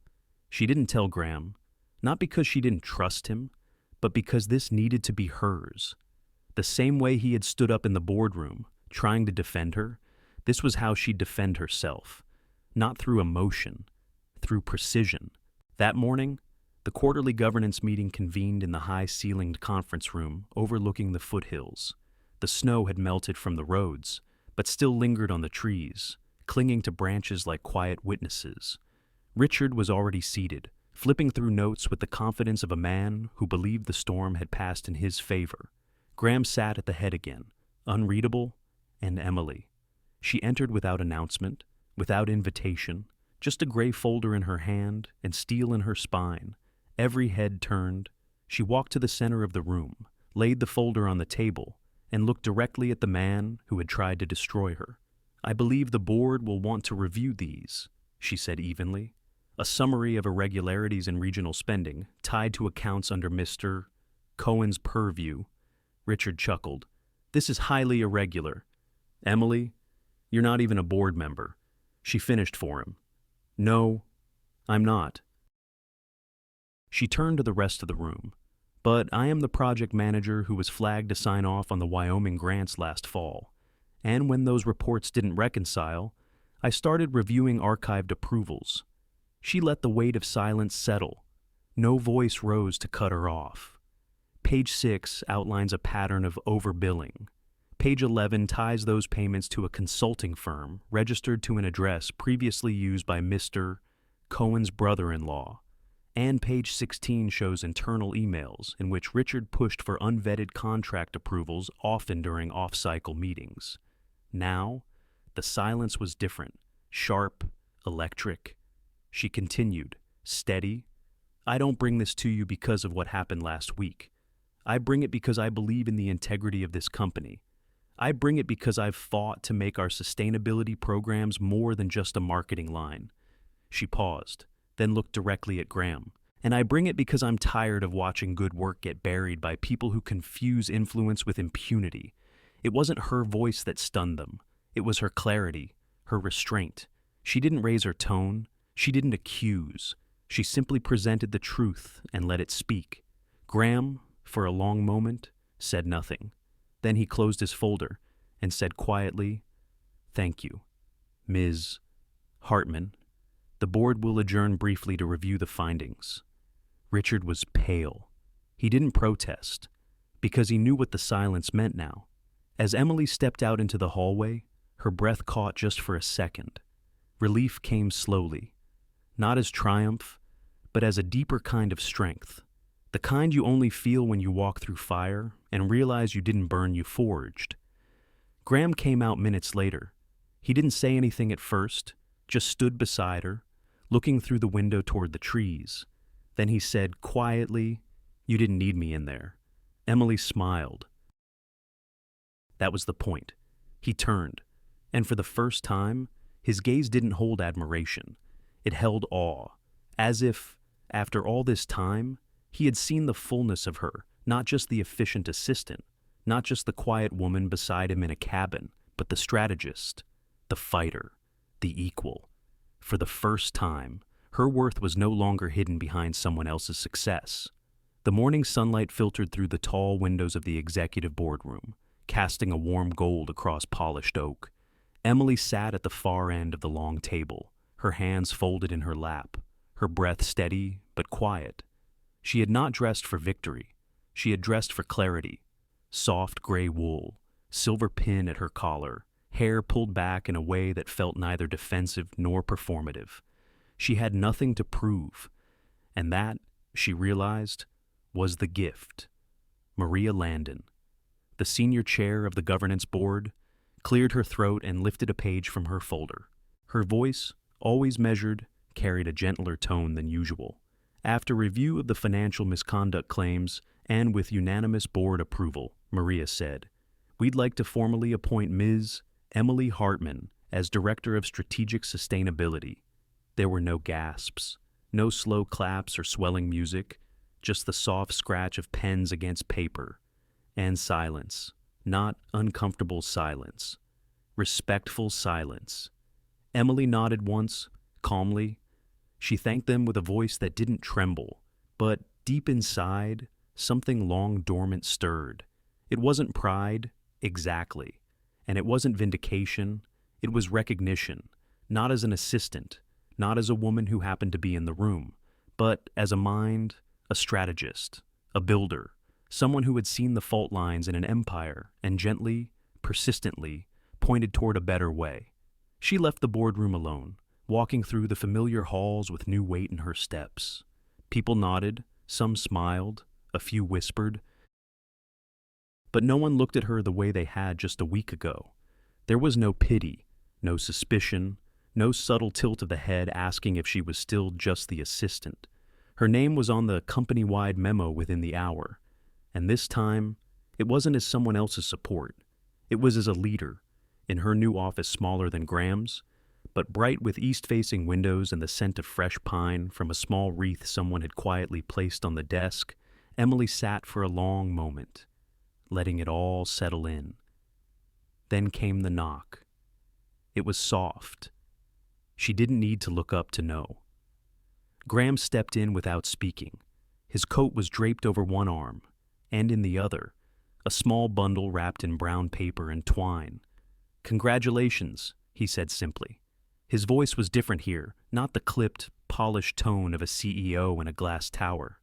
She didn't tell Graham, not because she didn't trust him, but because this needed to be hers. The same way he had stood up in the boardroom, trying to defend her, this was how she'd defend herself. Not through emotion, through precision. That morning, the quarterly governance meeting convened in the high-ceilinged conference room overlooking the foothills. The snow had melted from the roads, but still lingered on the trees, clinging to branches like quiet witnesses. Richard was already seated, flipping through notes with the confidence of a man who believed the storm had passed in his favor. Graham sat at the head again, unreadable, and Emily. She entered without announcement, without invitation, just a gray folder in her hand and steel in her spine. Every head turned. She walked to the center of the room, laid the folder on the table, and looked directly at the man who had tried to destroy her. "I believe the board will want to review these," she said evenly. "A summary of irregularities in regional spending, tied to accounts under Mr. Cohen's purview." Richard chuckled. "This is highly irregular. Emily, you're not even a board member." She finished for him. "No, I'm not." She turned to the rest of the room. "But I am the project manager who was flagged to sign off on the Wyoming grants last fall. And when those reports didn't reconcile, I started reviewing archived approvals." She let the weight of silence settle. No voice rose to cut her off. Page 6 outlines a pattern of overbilling. Page 11 ties those payments to a consulting firm registered to an address previously used by Mr. Cohen's brother-in-law. And page 16 shows internal emails in which Richard pushed for unvetted contract approvals, often during off-cycle meetings. Now, the silence was different, sharp, electric. She continued, steady. "I don't bring this to you because of what happened last week. I bring it because I believe in the integrity of this company. I bring it because I've fought to make our sustainability programs more than just a marketing line." She paused, then looked directly at Graham. "And I bring it because I'm tired of watching good work get buried by people who confuse influence with impunity." It wasn't her voice that stunned them. It was her clarity, her restraint. She didn't raise her tone. She didn't accuse. She simply presented the truth and let it speak. Graham, for a long moment, said nothing. Then he closed his folder and said quietly, "Thank you, Ms. Hartman. The board will adjourn briefly to review the findings." Richard was pale. He didn't protest, because he knew what the silence meant now. As Emily stepped out into the hallway, her breath caught just for a second. Relief came slowly, not as triumph, but as a deeper kind of strength. The kind you only feel when you walk through fire and realize you didn't burn, you forged. Graham came out minutes later. He didn't say anything at first, just stood beside her, looking through the window toward the trees. Then he said quietly, "You didn't need me in there." Emily smiled. That was the point. He turned, and for the first time, his gaze didn't hold admiration. It held awe, as if, after all this time, he had seen the fullness of her, not just the efficient assistant, not just the quiet woman beside him in a cabin, but the strategist, the fighter, the equal. For the first time, her worth was no longer hidden behind someone else's success. The morning sunlight filtered through the tall windows of the executive boardroom, casting a warm gold across polished oak. Emily sat at the far end of the long table, her hands folded in her lap, her breath steady but quiet. She had not dressed for victory. She had dressed for clarity. Soft gray wool, silver pin at her collar, hair pulled back in a way that felt neither defensive nor performative. She had nothing to prove, and that, she realized, was the gift. Maria Landon, the senior chair of the governance board, cleared her throat and lifted a page from her folder. Her voice, always measured, carried a gentler tone than usual. "After review of the financial misconduct claims and with unanimous board approval," Maria said, "we'd like to formally appoint Ms. Emily Hartman as Director of Strategic Sustainability." There were no gasps, no slow claps or swelling music, just the soft scratch of pens against paper. And silence, not uncomfortable silence, respectful silence. Emily nodded once, calmly. She thanked them with a voice that didn't tremble, but deep inside, something long dormant stirred. It wasn't pride, exactly, and it wasn't vindication. It was recognition, not as an assistant, not as a woman who happened to be in the room, but as a mind, a strategist, a builder, someone who had seen the fault lines in an empire and gently, persistently, pointed toward a better way. She left the boardroom alone, walking through the familiar halls with new weight in her steps. People nodded, some smiled, a few whispered, but no one looked at her the way they had just a week ago. There was no pity, no suspicion, no subtle tilt of the head asking if she was still just the assistant. Her name was on the company-wide memo within the hour, and this time, it wasn't as someone else's support. It was as a leader, in her new office smaller than Graham's, but bright with east-facing windows and the scent of fresh pine from a small wreath someone had quietly placed on the desk. Emily sat for a long moment, letting it all settle in. Then came the knock. It was soft. She didn't need to look up to know. Graham stepped in without speaking. His coat was draped over one arm, and in the other, a small bundle wrapped in brown paper and twine. "Congratulations," he said simply. His voice was different here, not the clipped, polished tone of a CEO in a glass tower.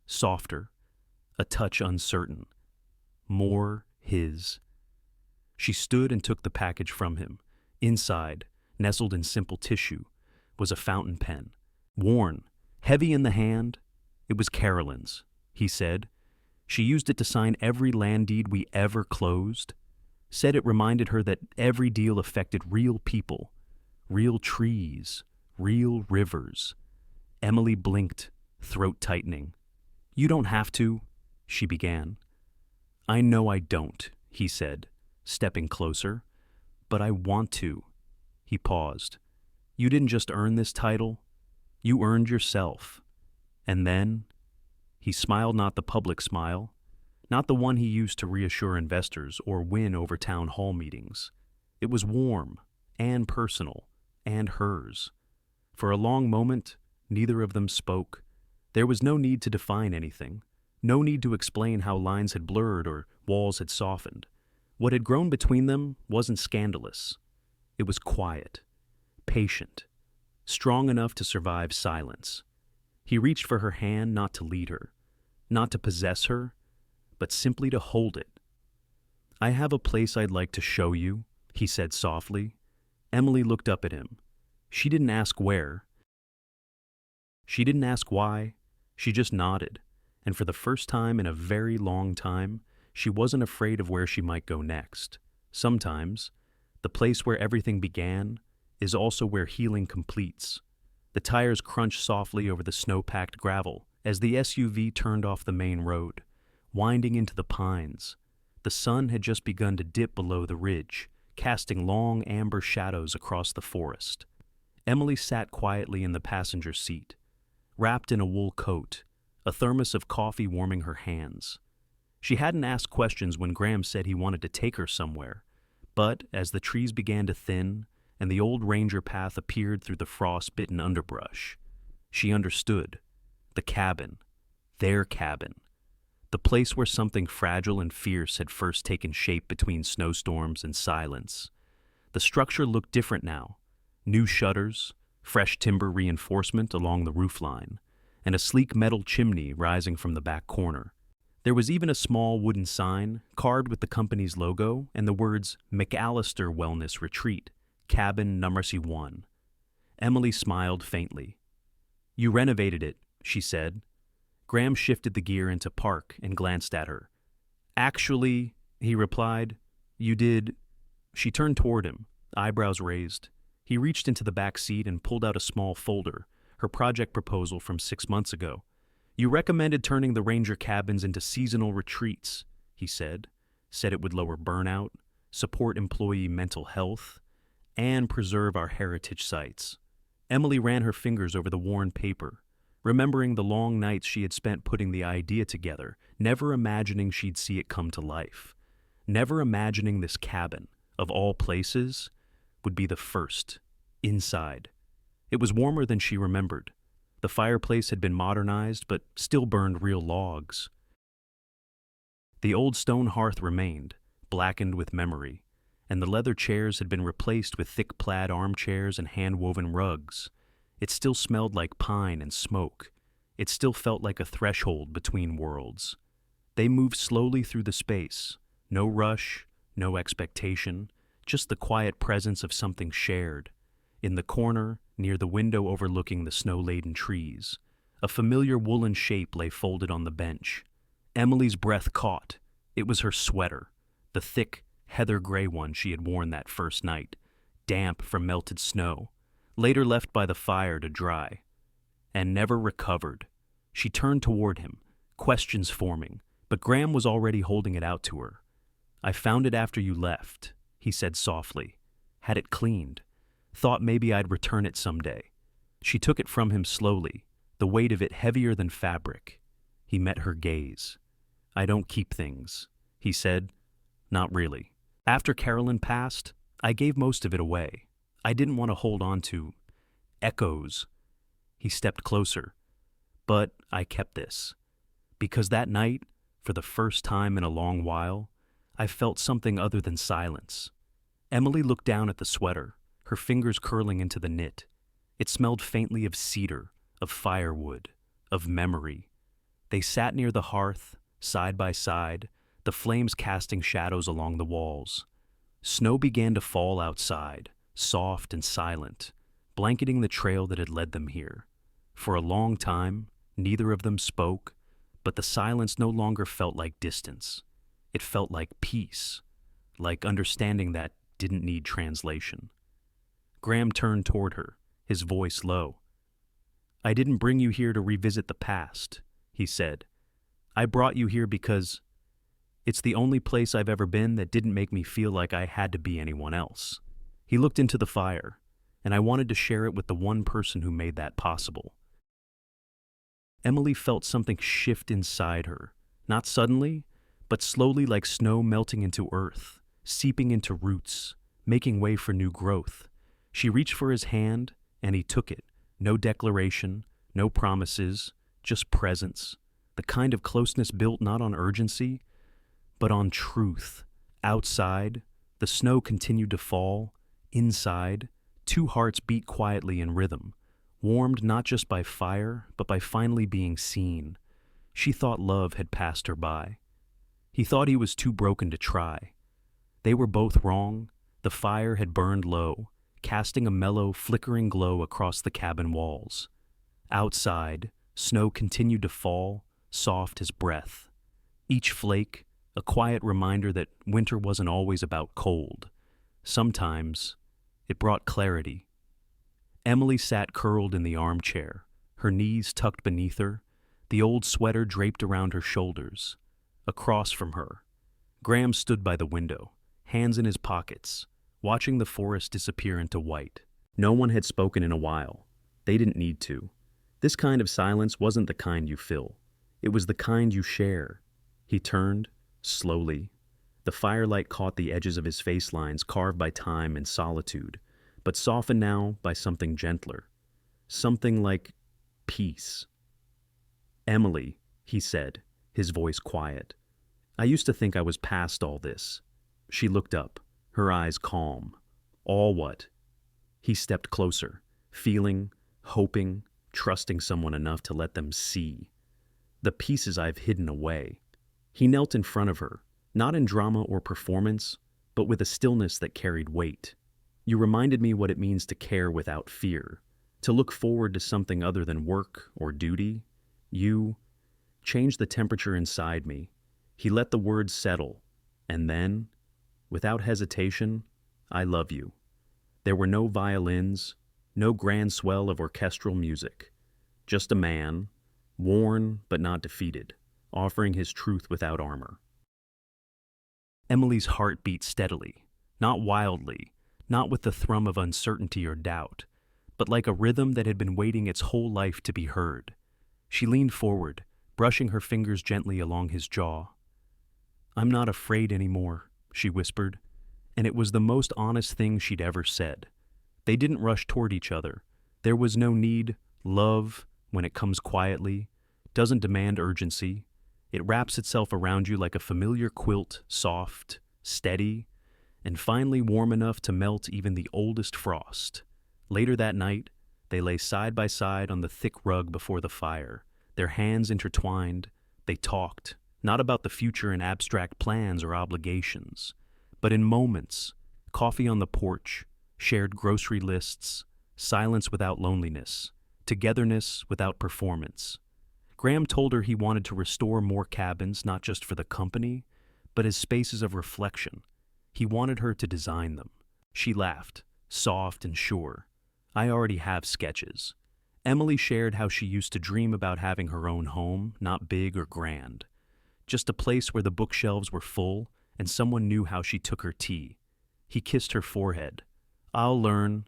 Softer, a touch uncertain. More his. She stood and took the package from him. Inside, nestled in simple tissue, was a fountain pen. Worn, heavy in the hand, it was Carolyn's, he said. She used it to sign every land deed we ever closed. Said it reminded her that every deal affected real people, real trees, real rivers. Emily blinked, throat tightening. "You don't have to," she began. "I know I don't," he said, stepping closer. "But I want to." He paused. "You didn't just earn this title. You earned yourself." And then, he smiled, not the public smile, not the one he used to reassure investors or win over town hall meetings. It was warm and personal and hers. For a long moment, neither of them spoke. There was no need to define anything, no need to explain how lines had blurred or walls had softened. What had grown between them wasn't scandalous. It was quiet, patient, strong enough to survive silence. He reached for her hand, not to lead her, not to possess her, but simply to hold it. "I have a place I'd like to show you," he said softly. Emily looked up at him. She didn't ask where. She didn't ask why. She just nodded, and for the first time in a very long time, she wasn't afraid of where she might go next. Sometimes, the place where everything began is also where healing completes. The tires crunched softly over the snow-packed gravel as the SUV turned off the main road, winding into the pines. The sun had just begun to dip below the ridge, casting long amber shadows across the forest. Emily sat quietly in the passenger seat, wrapped in a wool coat, a thermos of coffee warming her hands. She hadn't asked questions when Graham said he wanted to take her somewhere, but as the trees began to thin and the old ranger path appeared through the frost-bitten underbrush, she understood. The cabin, their cabin, the place where something fragile and fierce had first taken shape between snowstorms and silence. The structure looked different now. New shutters, fresh timber reinforcement along the roofline, and a sleek metal chimney rising from the back corner. There was even a small wooden sign, carved with the company's logo and the words McAllister Wellness Retreat, Cabin Number 1. Emily smiled faintly. "You renovated it," she said. Graham shifted the gear into park and glanced at her. "Actually," he replied, "you did." She turned toward him, eyebrows raised. He reached into the back seat and pulled out a small folder, her project proposal from 6 months ago. "You recommended turning the ranger cabins into seasonal retreats," he said. Said it would lower burnout, support employee mental health, and preserve our heritage sites. Emily ran her fingers over the worn paper, remembering the long nights she had spent putting the idea together, never imagining she'd see it come to life. Never imagining this cabin, of all places, would be the first, inside. It was warmer than she remembered. The fireplace had been modernized, but still burned real logs. The old stone hearth remained, blackened with memory, and the leather chairs had been replaced with thick plaid armchairs and hand-woven rugs. It still smelled like pine and smoke. It still felt like a threshold between worlds. They moved slowly through the space. No rush, no expectation, just the quiet presence of something shared. In the corner, near the window overlooking the snow-laden trees, a familiar woolen shape lay folded on the bench. Emily's breath caught, It was her sweater, the thick, heather gray one she had worn that first night, damp from melted snow, later left by the fire to dry, and never recovered. She turned toward him, questions forming, but Graham was already holding it out to her. "I found it after you left," he said softly. "Had it cleaned. Thought maybe I'd return it someday." She took it from him slowly, the weight of it heavier than fabric. He met her gaze. "I don't keep things," he said. "Not really. After Carolyn passed, I gave most of it away. I didn't want to hold on to echoes." He stepped closer. "But I kept this. Because that night, for the first time in a long while, I felt something other than silence." Emily looked down at the sweater, her fingers curling into the knit. It smelled faintly of cedar, of firewood, of memory. They sat near the hearth, side by side, the flames casting shadows along the walls. Snow began to fall outside, soft and silent, blanketing the trail that had led them here. For a long time, neither of them spoke, but the silence no longer felt like distance. It felt like peace, like understanding that didn't need translation. Graham turned toward her, his voice low. "I didn't bring you here to revisit the past," he said. "I brought you here because it's the only place I've ever been that didn't make me feel like I had to be anyone else." He looked into the fire, and I wanted to share it with the one person who made that possible. Emily felt something shift inside her, not suddenly, but slowly, like snow melting into earth, seeping into roots, making way for new growth. She reached for his hand, and he took it. No declaration, no promises, just presence, the kind of closeness built not on urgency, but on truth. Outside, the snow continued to fall. Inside, two hearts beat quietly in rhythm, warmed not just by fire, but by finally being seen. She thought love had passed her by. He thought he was too broken to try. They were both wrong. The fire had burned low, casting a mellow, flickering glow across the cabin walls. Outside, snow continued to fall, soft as breath. Each flake, a quiet reminder that winter wasn't always about cold. Sometimes, it brought clarity. Emily sat curled in the armchair, her knees tucked beneath her, the old sweater draped around her shoulders. Across from her, Graham stood by the window, hands in his pockets, watching the forest disappear into white. No one had spoken in a while. They didn't need to. This kind of silence wasn't the kind you fill. It was the kind you share. He turned, slowly. The firelight caught the edges of his face lines carved by time and solitude, but softened now by something gentler. Something like peace. "Emily," he said, his voice quiet. "I used to think I was past all this." She looked up, her eyes calm. "All what?" He stepped closer, feeling, hoping, trusting someone enough to let them see. "The pieces I've hidden away." He knelt in front of her, not in drama or performance, but with a stillness that carried weight. "You reminded me what it means to care without fear, to look forward to something other than work or duty. You changed the temperature inside me." He let the words settle, and then, without hesitation, "I love you." There were no violins, no grand swell of orchestral music, just a man, worn but not defeated, offering his truth without armor. Emily's heart beat steadily, not wildly, not with the thrum of uncertainty or doubt, but like a rhythm that had been waiting its whole life to be heard. She leaned forward, brushing her fingers gently along his jaw. "I'm not afraid anymore," she whispered, and it was the most honest thing she'd ever said. They didn't rush toward each other. There was no need. Love, when it comes quietly, doesn't demand urgency. It wraps itself around you like a familiar quilt, soft, steady, and finally warm enough to melt even the oldest frost. Later that night, they lay side by side on the thick rug before the fire, their hands intertwined. They talked, not about the future in abstract plans or obligations, but in moments, coffee on the porch, shared grocery lists, silence without loneliness, togetherness without performance. Graham told her he wanted to restore more cabins, not just for the company, but as spaces of reflection. He wanted her to design them. She laughed, soft and sure. I already have sketches. Emily shared how she used to dream about having her own home, not big or grand. Just a place where the bookshelves were full and someone knew how she took her tea. He kissed her forehead. I'll learn.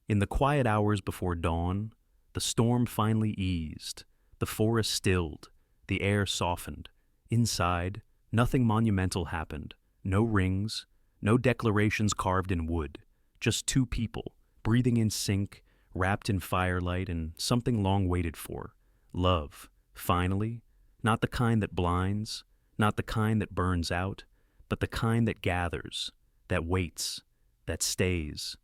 In the quiet hours before dawn, the storm finally eased. The forest stilled. The air softened. Inside, nothing monumental happened. No rings, no declarations carved in wood. Just two people, breathing in sync, wrapped in firelight and something long waited for. Love, finally. Not the kind that blinds, not the kind that burns out, but the kind that gathers, that waits, that stays.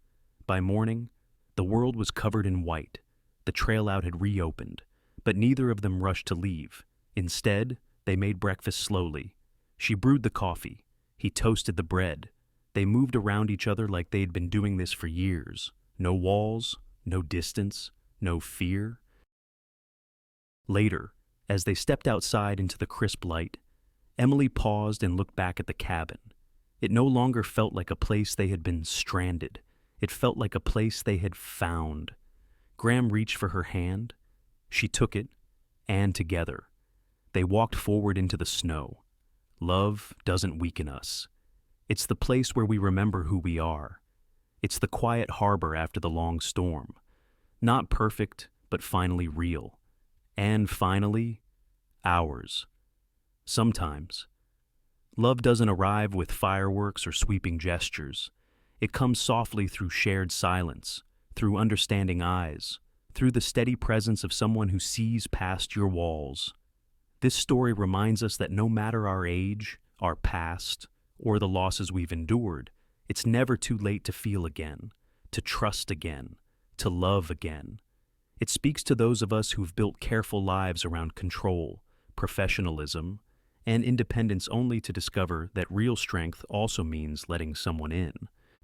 By morning, the world was covered in white. The trail out had reopened, but neither of them rushed to leave. Instead, they made breakfast slowly. She brewed the coffee. He toasted the bread. They moved around each other like they'd been doing this for years. No walls, no distance, no fear. Later, as they stepped outside into the crisp light, Emily paused and looked back at the cabin. It no longer felt like a place they had been stranded. It felt like a place they had found. Graham reached for her hand. She took it, and together, they walked forward into the snow. Love doesn't weaken us. It's the place where we remember who we are. It's the quiet harbor after the long storm. Not perfect, but finally real. And finally, ours. Sometimes. Love doesn't arrive with fireworks or sweeping gestures. It comes softly through shared silence, through understanding eyes, through the steady presence of someone who sees past your walls. This story reminds us that no matter our age, our past, or the losses we've endured, it's never too late to feel again, to trust again, to love again. It speaks to those of us who've built careful lives around control, professionalism, and independence only to discover that real strength also means letting someone in.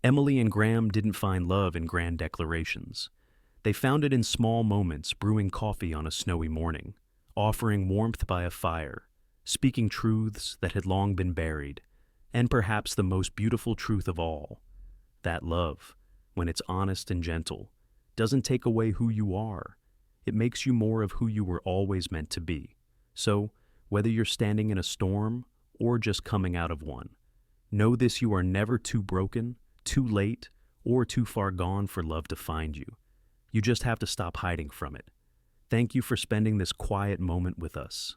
Emily and Graham didn't find love in grand declarations. They found it in small moments, brewing coffee on a snowy morning, offering warmth by a fire, speaking truths that had long been buried, and perhaps the most beautiful truth of all, that love, when it's honest and gentle, doesn't take away who you are. It makes you more of who you were always meant to be. So, whether you're standing in a storm or just coming out of one, know this: you are never too broken, too late, or too far gone for love to find you. You just have to stop hiding from it. Thank you for spending this quiet moment with us.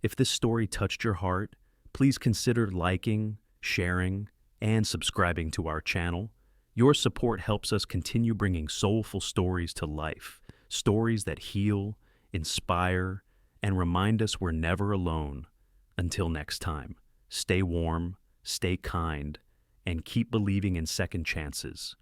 If this story touched your heart, please consider liking, sharing, and subscribing to our channel. Your support helps us continue bringing soulful stories to life, stories that heal, inspire, and remind us we're never alone. Until next time, stay warm, stay kind, and keep believing in second chances.